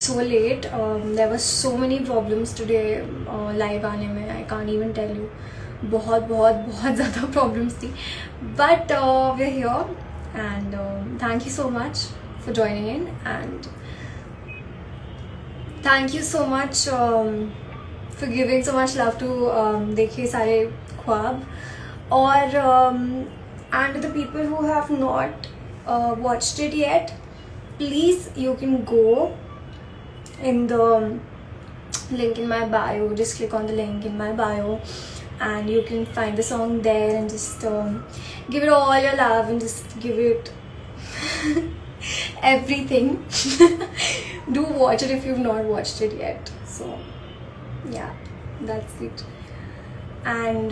so late. There were so many problems today live आने में. I can't even tell you. बहुत बहुत बहुत ज़्यादा problems थी. But we're here and thank you so much for joining in and thank you so much for giving so much love to देखिए सारे ख्वाब और and the people who have not watched it yet, please you can go in the link in my bio. Just click on the link in my bio and you can find the song there and just give it all your love and just give it everything. Do watch it if you've not watched it yet. So yeah, that's it. And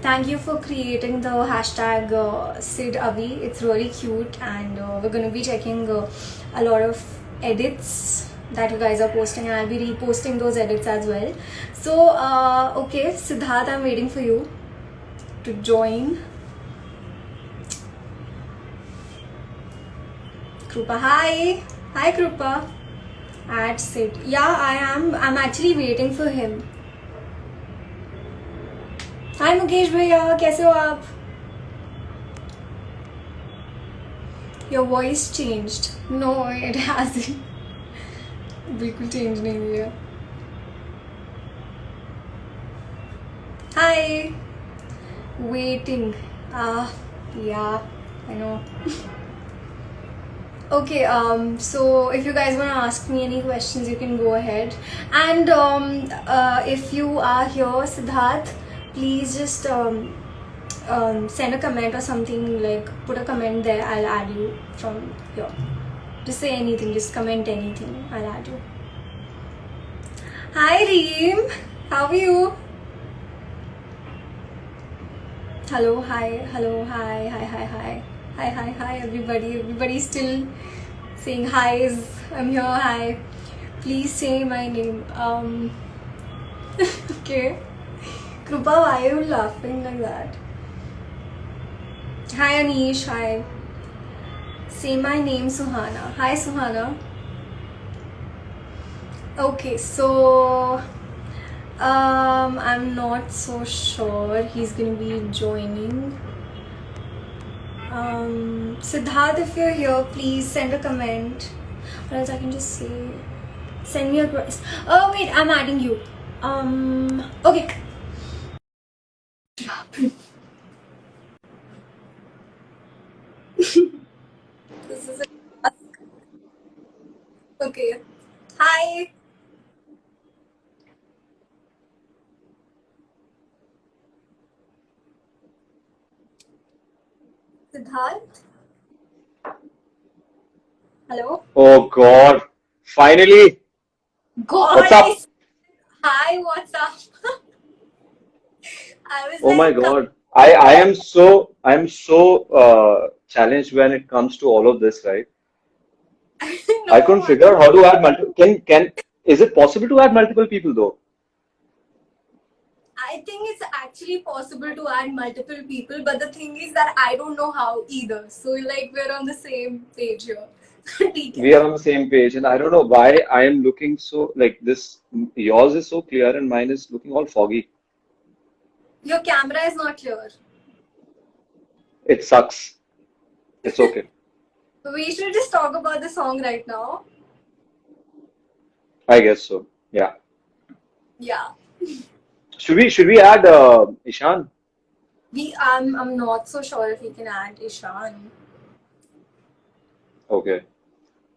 thank you for creating the hashtag Sid Avi. It's really cute and we're going to be checking a lot of edits that you guys are posting and I'll be reposting those edits as well. So okay, Siddharth, I'm waiting for you to join. Krupa, hi Krupa. At Sid, yeah, I'm actually waiting for him. Hi Mukesh भैया, कैसे हो आप? Your voice changed. No, it hasn't. बिल्कुल change नहीं हुई है. Hi. Waiting. Yeah, I know. Okay, so if you guys want to ask me any questions, you can go ahead. And if you are here, Siddharth, please just send a comment or something, like put a comment there. I'll add you from here. Just say anything, just comment anything. I'll add you. Hi Reem, how are you? Hello, hi, hello, hi, hi, hi, hi. Hi, hi, hi, everybody. Everybody's still saying hi's. I'm here, hi. Please say my name. Okay. Krupa, why are you laughing like that? Hi, Anish, hi. Say my name, Suhana. Hi, Suhana. Okay, so I'm not so sure he's gonna be joining. Siddharth, if you're here, please send a comment. Or else I can just say, send me a request. Oh wait, I'm adding you. Okay. This is a okay. Hi. Siddharth. Hello. Oh God. Finally. God, What's up? hi, what's up? I was Oh my like, God. I am so challenged when it comes to all of this, right? I couldn't no, figure out how to add multiple can is it possible to add multiple people though? I think it's actually possible to add multiple people, but the thing is that I don't know how either. So like we're on the same page here. ठीक है. We are on the same page and I don't know why I am looking so like this yours is so clear and mine is looking all foggy. Your camera is not clear. It sucks. It's okay. We should just talk about the song right now. I guess so. Yeah. Yeah. Should we add Ishan? I'm not so sure if we can add Ishan. Okay.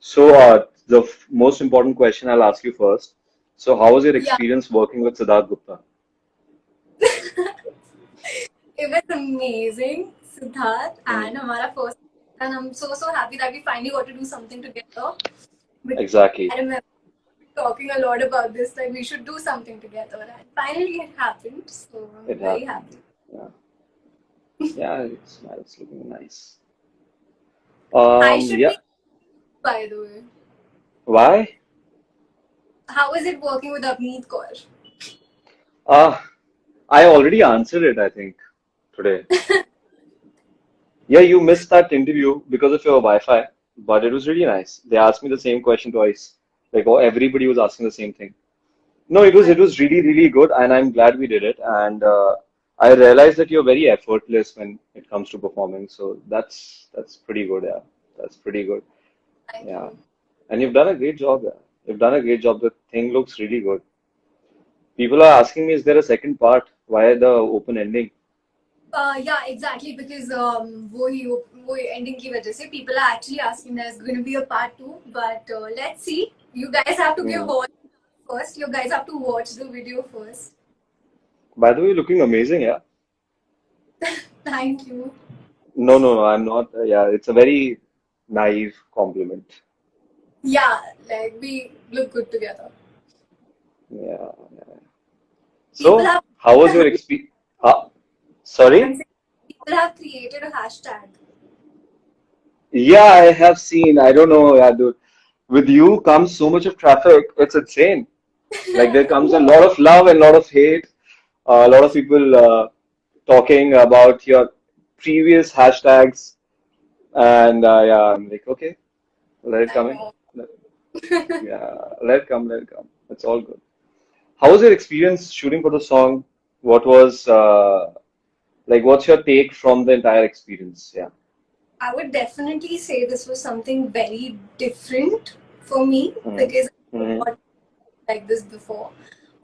So, the most important question I'll ask you first. So, how was your Yeah. experience working with Siddharth Gupta? It was amazing, Siddharth, Hmm. and हमारा first and I'm so happy that we finally got to do something together. Because Exactly. I remember talking a lot about this, like we should do something together, and finally it happened. So I'm It very happened. happy. Yeah. Yeah, it's looking nice. I should Yeah. be, by the way. Why? How is it working with Avneet Kaur? Uh, I already answered it, I think, today. Yeah, you missed that interview because of your Wi-Fi, but it was really nice. They asked me the same question twice. Like, oh, everybody was asking the same thing. No, it was really really good, and I'm glad we did it. And I realized that you're very effortless when it comes to performing. So that's pretty good. Yeah, that's pretty good. Thank Yeah, you. and you've done a great job. Yeah, you've done a great job. The thing looks really good. People are asking me, is there a second part? Why the open ending? Yeah, exactly. Because वो ending की वजह से people are actually asking there's going to be a part two. But let's see. You guys have to give Hmm. watch first. You guys have to watch the video first. By the way, you're looking amazing. Yeah. Thank you. No, no, no. I'm not. Yeah, it's a very naive compliment. Yeah, like we look good together. Yeah. People So, have how was your experience? Sorry? I'm saying people have created a hashtag. Yeah, I have seen. I don't know, yeah, dude. With you comes so much of traffic. It's insane. Like there comes a lot of love and a lot of hate. A lot of people talking about your previous hashtags, and yeah, I'm like, okay, let it I come in. know. Yeah, let it come, let it come. It's all good. How was your experience shooting for the song? What was like? What's your take from the entire experience? Yeah. I would definitely say this was something very different for me Mm-hmm. because I Mm-hmm. never got like this before.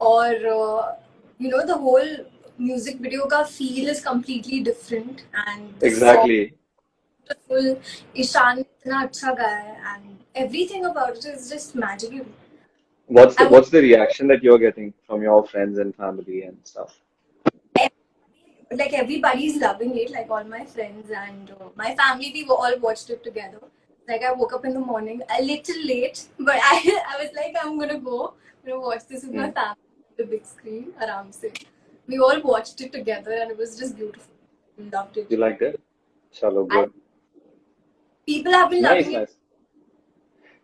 Or the whole music video ka feel is completely different, and the song Exactly. beautiful. Ishan ने इतना अच्छा गाया है, and everything about it is just magical. What's the I what's the reaction that you're getting from your friends and family and stuff? like everybody's loving it, like all my friends and my family, we all watched it together. Like I woke up in the morning a little late, but I was like, I'm gonna watch this with my Mm. family on the big screen around se. We all watched it together and it was just beautiful. Loved You it. liked it? Chalo, And good. people have been Nice, loving it. nice.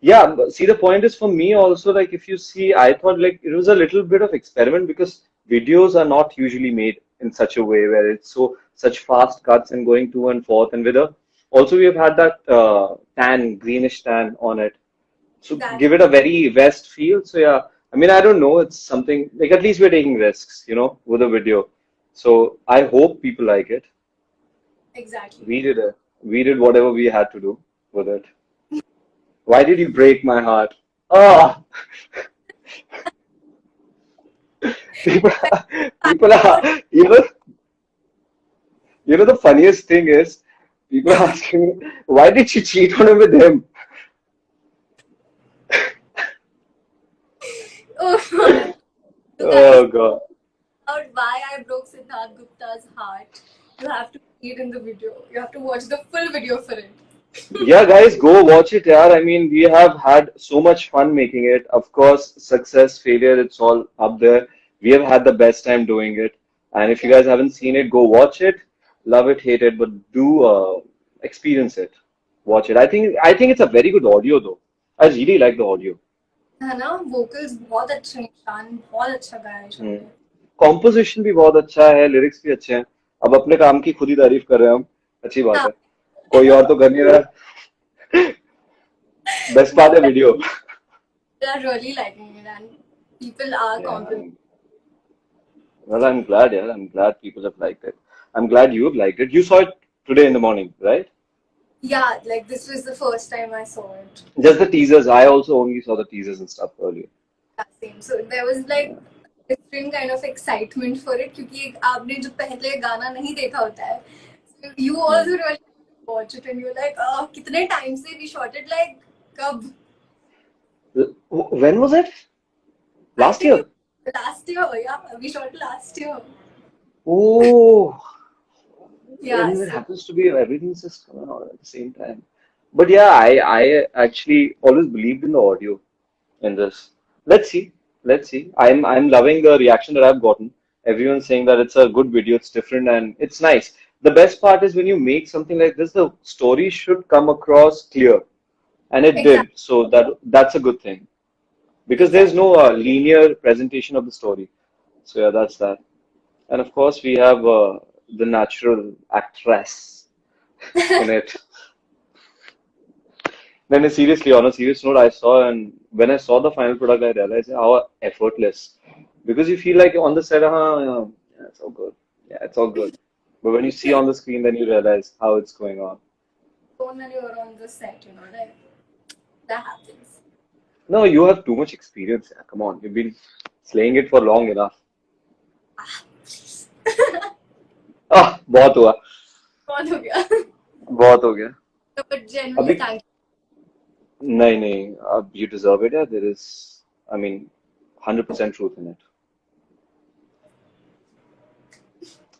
Yeah, but see, the point is for me also, like, if you see, I thought like it was a little bit of experiment because videos are not usually made in such a way where it's such fast cuts and going to and forth. And with a also we have had that greenish tan on it. So give Exactly. it a very West feel. So yeah, I mean, I don't know. It's something like at least we're taking risks, with a video. So I hope people like it. Exactly. We did whatever we had to do with it. Why did you break my heart? Oh, people, people are, the funniest thing is people are asking me, why did you cheat on him with him? Oh, you guys Oh God. out why I broke Siddharth Gupta's heart. You have to see it in the video. You have to watch the full video for it. Yeah, guys, go watch it, yeah. I mean, we have had so much fun making it. Of course, success, failure, it's all up there. We have had the best time doing it. And if you Yeah. guys haven't seen it, go watch it. Love it, hate it, but do experience it. Watch it. I think it's a very good audio though. I really like the audio. है ना vocals बहुत अच्छे हैं ईशान बहुत अच्छा गाया है ईशान ने कॉम्पोजिशन भी बहुत अच्छा है, लिरिक्स भी अच्छे हैं. अब अपने काम की खुद ही तारीफ कर रहे हैं हम. अच्छी बात हाँ है. कोई और तो कर नहीं रहा. बेस्ट no पार्ट है video. people are really liking it and people are Yeah. complimenting. Well, I'm glad, yeah. I'm glad people have liked it. I'm glad you have liked it. You saw it today in the morning, right? Yeah, like this was the first time I saw it. Just the teasers. I also only saw the teasers and stuff earlier. Yeah, same. So there was like different kind of excitement for it क्योंकि एक आपने जो पहले गाना नहीं देखा होता है. So you Hmm. also really watch it and you're like कितने time से we shot it like कब When was it? I Last think year. it was last year. Yeah, we shot last year. Oh, Yeah, and it so happens to be everything's just coming out at the same time. But yeah, I actually always believed in the audio in this. Let's see. Let's see. I'm loving the reaction that I've gotten. Everyone's saying that it's a good video, it's different and it's nice. The best part is when you make something like this, the story should come across clear. And it did. exactly, So that's a good thing. Because there's exactly. no linear presentation of the story. So yeah, that's that. And of course, we have the natural actress in it. Then seriously, on a serious note, I saw, and when I saw the final product, I realized how effortless. Because you feel like on the set, yeah, it's all good. Yeah, it's all good. But when you see on the screen, then you realize how it's going on. When you're on the set, like that happens. No, you have too much experience. Yeah. Come on, you've been slaying it for long enough. Please. बहुत हुआ, बहुत हो गया. बहुत हो गया. No, but genuinely, अभी thank नहीं नहीं, अब you deserve it. Yeah, there is, I mean, 100% truth in it.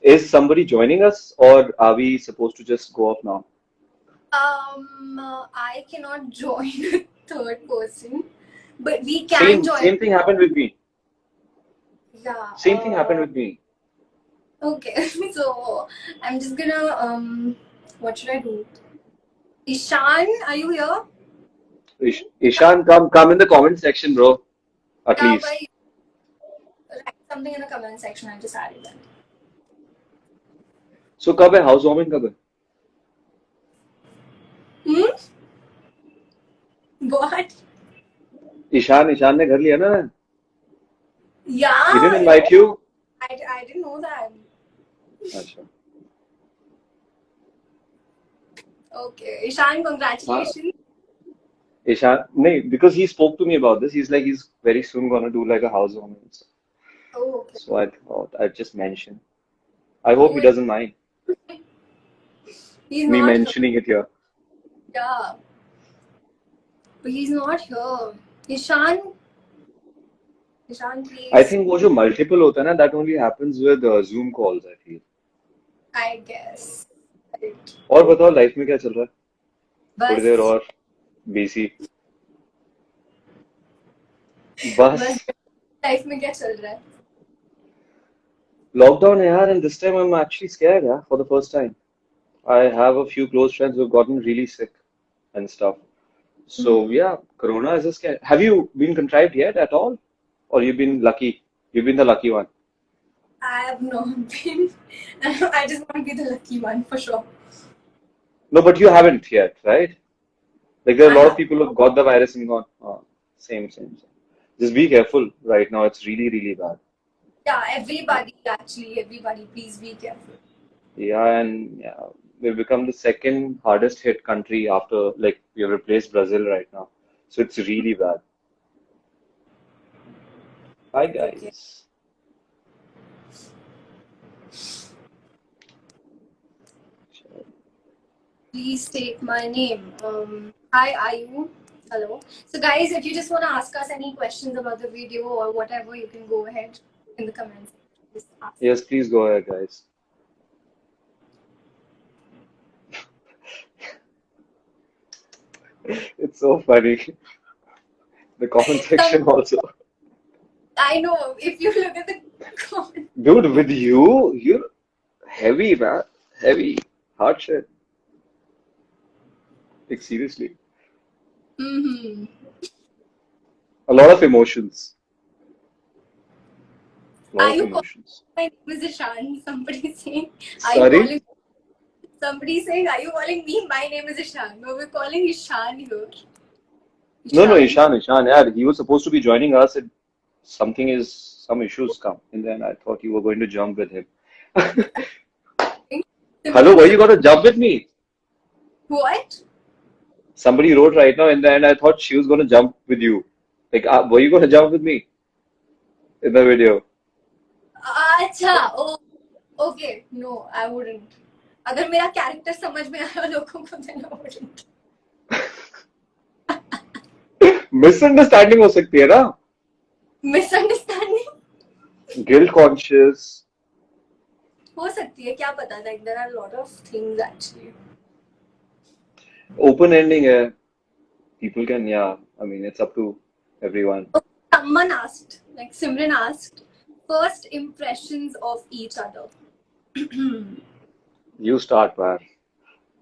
Is somebody joining us, or are we supposed to just go off now? I cannot join a third person, but we can Same join. same thing happened with me. Yeah. Same thing happened with me. Okay. So I'm just gonna what should I do? Ishan, are you here? Ishan, come in the comment section, bro. At Yeah, least. write something in the comment section. I just added that. So कब है house warming कब है? What? Ishan ने घर लिया ना? Yeah. He didn't invite you? I didn't know that. अच्छा. Okay, Ishan, congratulations. Ishan, no, because he spoke to me about this. He's like, he's very soon gonna do like a housewarming and stuff. Oh, okay. So I thought I'd just mention. I hope he Wait. doesn't mind He's me not here. mentioning it here. Yeah. But he's not here. Ishan, please. I think वो जो multiple होता है ना, that only happens with Zoom calls, I feel. I guess. Right. और बताओ life में क्या चल रहा है? थोड़ी देर बस और BC. बस लाइफ में क्या चल रहा है? lockdown है यार, and this time I'm actually scared, yeah, for the first time. I have a few close friends who've gotten really sick and stuff. So yeah, Corona is a scare. Have you been contrived yet at all? Or you've been lucky? You've been the lucky one. I have not been. I just want to be the lucky one for sure. No, but you haven't yet, right? Like there are a I lot of have. people who've got the virus and gone, oh, same. Just be careful right now. It's really, really bad. Yeah, everybody, please be careful. Yeah, and yeah, we've become the second hardest hit country after, like, we have replaced Brazil right now. So it's really bad. Hi, Okay. guys. Please take my name. Hi, Ayu. Hello. So, guys, if you just want to ask us any questions about the video or whatever, you can go ahead in the comments. Just ask. Yes, please go ahead, guys. It's so funny. The comment section also. I know. If you look at the comments. Dude, with you, you're heavy, man. Heavy. Hard shit. Like, seriously. Mm-hmm. A lot of emotions. A Are lot of you emotions. My name is Ishan. Somebody saying, are you Sorry? calling? Somebody saying, are you calling me? My name is Ishan. No, we're calling Ishan here. No, Ishan. Yeah, he was supposed to be joining us. Some issues come. And then I thought you were going to jump with him. Hello, why you got to jump with me? What? Somebody wrote right now in the end, I thought she was going to jump with you. Like, were you going to jump with me in the video? अच्छा, oh, okay. No, I wouldn't. अगर मेरा character समझ में आया लोगों को then I wouldn't. Misunderstanding हो सकती है ना? Misunderstanding Guilt conscious. हो सकती है, क्या पता, like there are a lot of things actually. Open ending है. People can, yeah. I mean, it's up to everyone. Someone asked, like Simran asked, first impressions of each other. You start, man.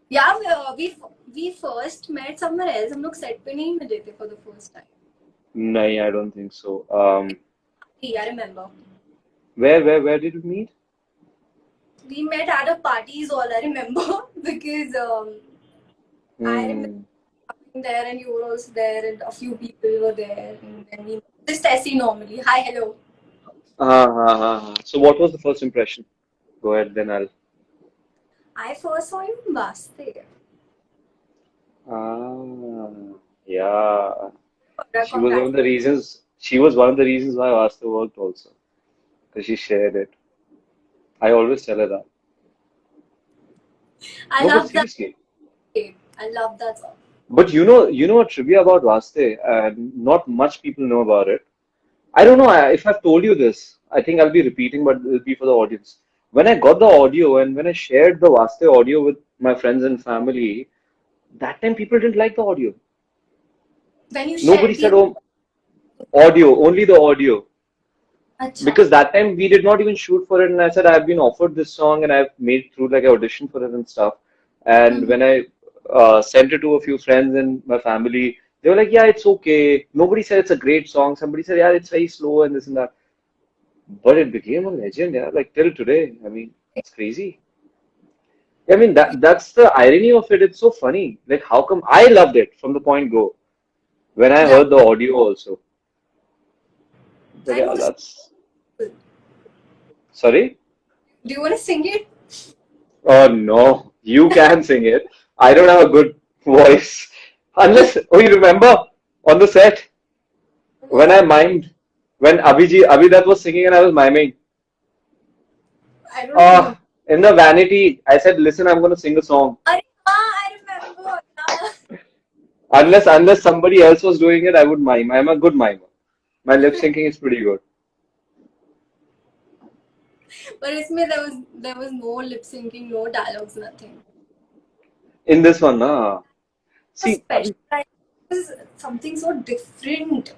Yeah, we first met somewhere else. हम लोग set पे नहीं मिले थे for the first time. No, I don't think so. Yeah, I remember. Where did we meet? We met at a party is all I remember because I remember there, and you were also there, and a few people were there, and then we just Tessie normally. Hi, hello. So what was the first impression? Go ahead, then I'll. I first saw you in Vaste. Ah, yeah. She was one of Congrats. the reasons. She was one of the reasons why Vasta worked also, because she shared it. I always tell her that. I No, but love that. seriously. I love that song. But you know a trivia about Vaste, and not much people know about it. I don't know if I've told you this. I think I'll be repeating, but it'll be for the audience. When I got the audio and when I shared the Vaste audio with my friends and family, that time people didn't like the audio. When you Nobody shared said, the "Oh, audio, only the audio." Acha. Because that time we did not even shoot for it, and I said I've been offered this song and I've made through like an audition for it and stuff. And Mm-hmm. when I sent it to a few friends and my family, they were like, "Yeah, it's okay." Nobody said it's a great song. Somebody said, "Yeah, it's very slow and this and that." But it became a legend, yeah. Like till today, I mean, it's crazy. I mean that's the irony of it. It's so funny. Like how come I loved it from the point go when I Yeah. heard the audio also. But I yeah, know this. that's sorry. Do you want to sing it? Oh no, you can sing it. I don't have a good voice. Unless, oh, you remember on the set when I What? mimed, when Abhidat was singing and I was miming. I don't remember. In the vanity, I said, listen, I'm going to sing a song. I remember. Yeah. Unless somebody else was doing it, I would mime. I'm a good mimer. My lip syncing is pretty good. But there was no lip syncing, no dialogues, nothing. In this one, nah. It was See, special. Like, it was something so different.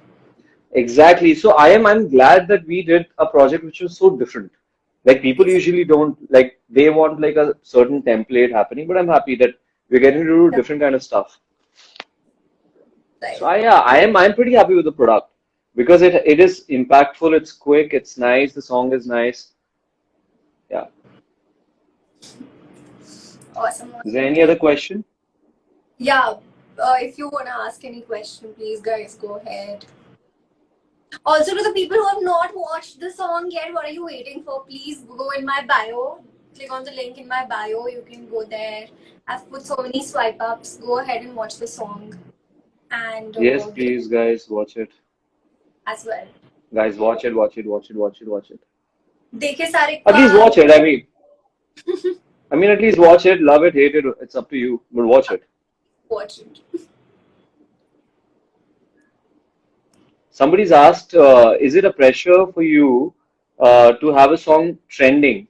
exactly. So I'm glad that we did a project which was so different. Like people It's usually don't like they want like a certain template happening, but I'm happy that we're getting to do different kind of stuff. So like I'm pretty happy with the product because it is impactful, it's quick, it's nice, the song is nice. Yeah. awesome, Is there awesome. any other question? Yeah. If you wanna ask any question, please, guys, go ahead. Also, to the people who have not watched the song yet, what are you waiting for? Please go in my bio. Click on the link in my bio. You can go there. I've put so many swipe ups. Go ahead and watch the song and Yes, please, guys, watch it. as well. Guys, watch it, watch it, watch it, watch it, watch it. देखे सारे At का least watch it. I mean, at least watch it, love it, hate it. It's up to you, but watch it. watch it. Somebody's asked, is it a pressure for you to have a song trending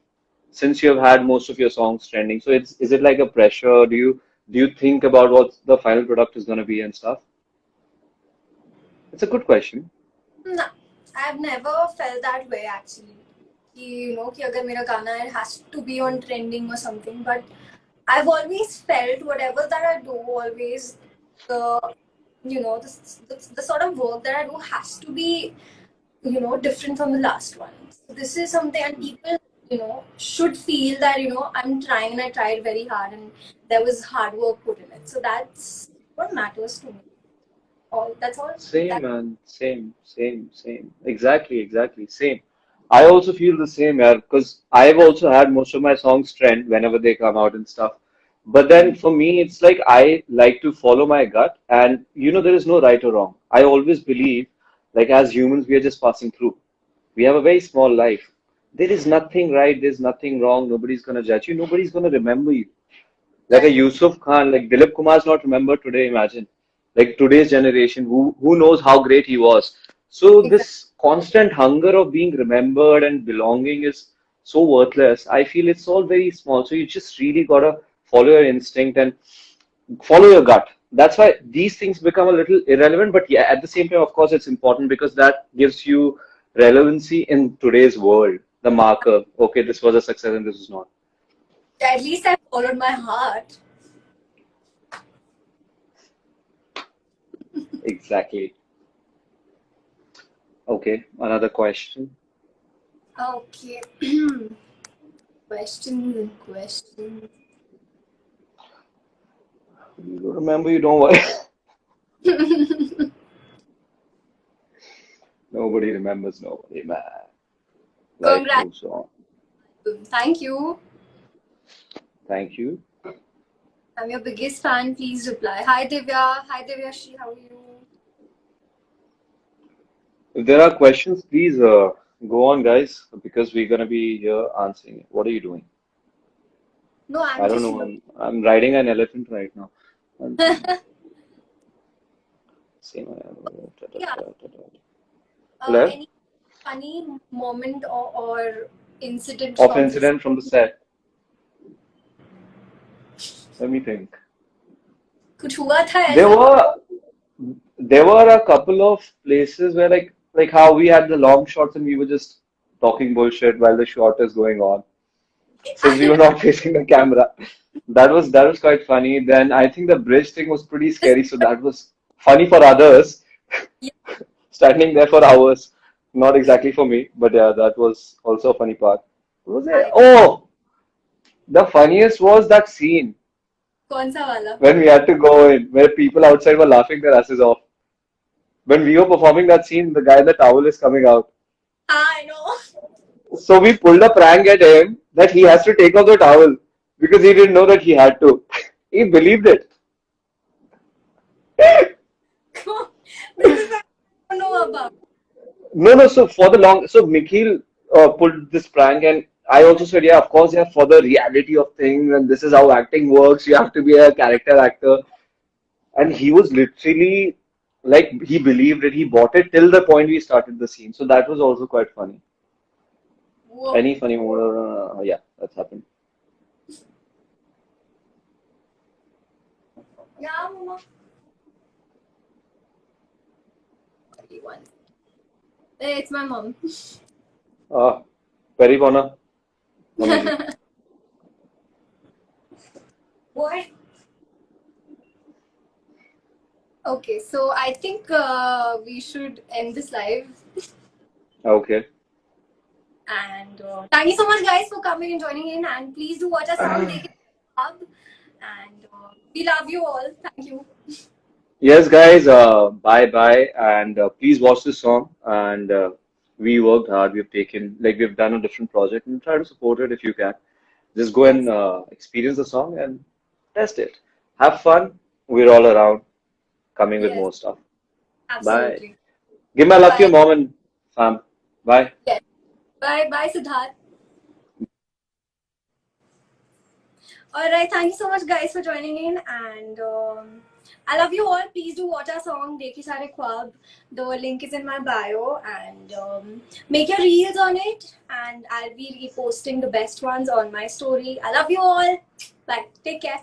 since you have had most of your songs trending? So it's is it like a pressure? Do you think about what the final product is going to be and stuff? It's a good question. No, I've never felt that way actually. कि अगर मेरा गाना it has to be on trending or something. But I've always felt whatever that I do, always the the sort of work that I do has to be different from the last one. So this is something, and people should feel that I'm trying and I tried very hard and there was hard work put in it. So that's what matters to me. All that's all. Same, That man. Same, same, same. Exactly, exactly. Same. I also feel the same, yeah, because I've also had most of my songs trend whenever they come out and stuff. But then for me, it's like I like to follow my gut, and there is no right or wrong. I always believe, like as humans, we are just passing through. We have a very small life. There is nothing right, there's nothing wrong. Nobody's gonna judge you. Nobody's gonna remember you. Like a right. Yusuf Khan, like Dilip Kumar's not remembered today, imagine. Like today's generation, who knows how great he was. So Exactly. this constant hunger of being remembered and belonging is so worthless. I feel it's all very small. So you just really gotta follow your instinct and follow your gut. That's why these things become a little irrelevant, but yeah, at the same time, of course, it's important because that gives you relevancy in today's world. The marker, okay, this was a success and this is not. At least I followed my heart. Exactly. Okay, another question. Okay. Questions and questions. You remember, you don't worry. Nobody remembers nobody, man. Life Congrats. moves on. Thank you. Thank you. I'm your biggest fan. Please reply. Hi Divya. Hi Divyashi. How are you? If there are questions, please go on, guys, because we're gonna be here answering it. What are you doing? No, I I'm don't just know. looking. I'm riding an elephant right now. One thing. Same. Yeah. Hello? Any funny moment or incident Of from this? incident from the set. Let me think. कुछ हुआ था There ऐसा? were there were a couple of places where like how we had the long shots and we were just talking bullshit while the shot is going on since we were not facing the camera. That was quite funny. Then I think the bridge thing was pretty scary, so that was funny for others standing there for hours. Not exactly for me, but yeah, that was also a funny part. What was it? I Oh, the funniest was that scene कौन सा वाला? when we had to go in, where people outside were laughing their asses off. When we were performing that scene, the guy in the towel is coming out. I know. So we pulled a prank at him that he has to take off the towel because he didn't know that he had to. He believed it. This is what I don't know about. No, no. So for the long, so Nikhil pulled this prank, and I also said, yeah, of course, yeah, for the reality of things, and this is how acting works. You have to be a character actor, and he was literally like he believed it. He bought it till the point we started the scene. So that was also quite funny. Whoa. Any funny moment? Yeah, that's happened. Yeah, mama. One. Hey, it's my mom. Very Bona, Mummy ji. What? Okay, so I think we should end this live. Okay. And thank you so much, guys, for coming and joining in. And please do watch our song, Take It Up. And we love you all. Thank you. Yes, guys, bye bye, and please watch this song. And we worked hard. We've done a different project and try to support it if you can. Just go and Yes, experience the song and test it. Have fun. We're all around, coming with yes, more stuff. Bye. absolutely. Give my love to your Bye. mom and fam. Bye. Yes. Bye. Bye, Siddharth. All right. Thank you so much, guys, for joining in. And I love you all. Please do watch our song, Dekhi Sare Khwab. The link is in my bio. And make your reels on it. And I'll be reposting the best ones on my story. I love you all. Bye. Take care.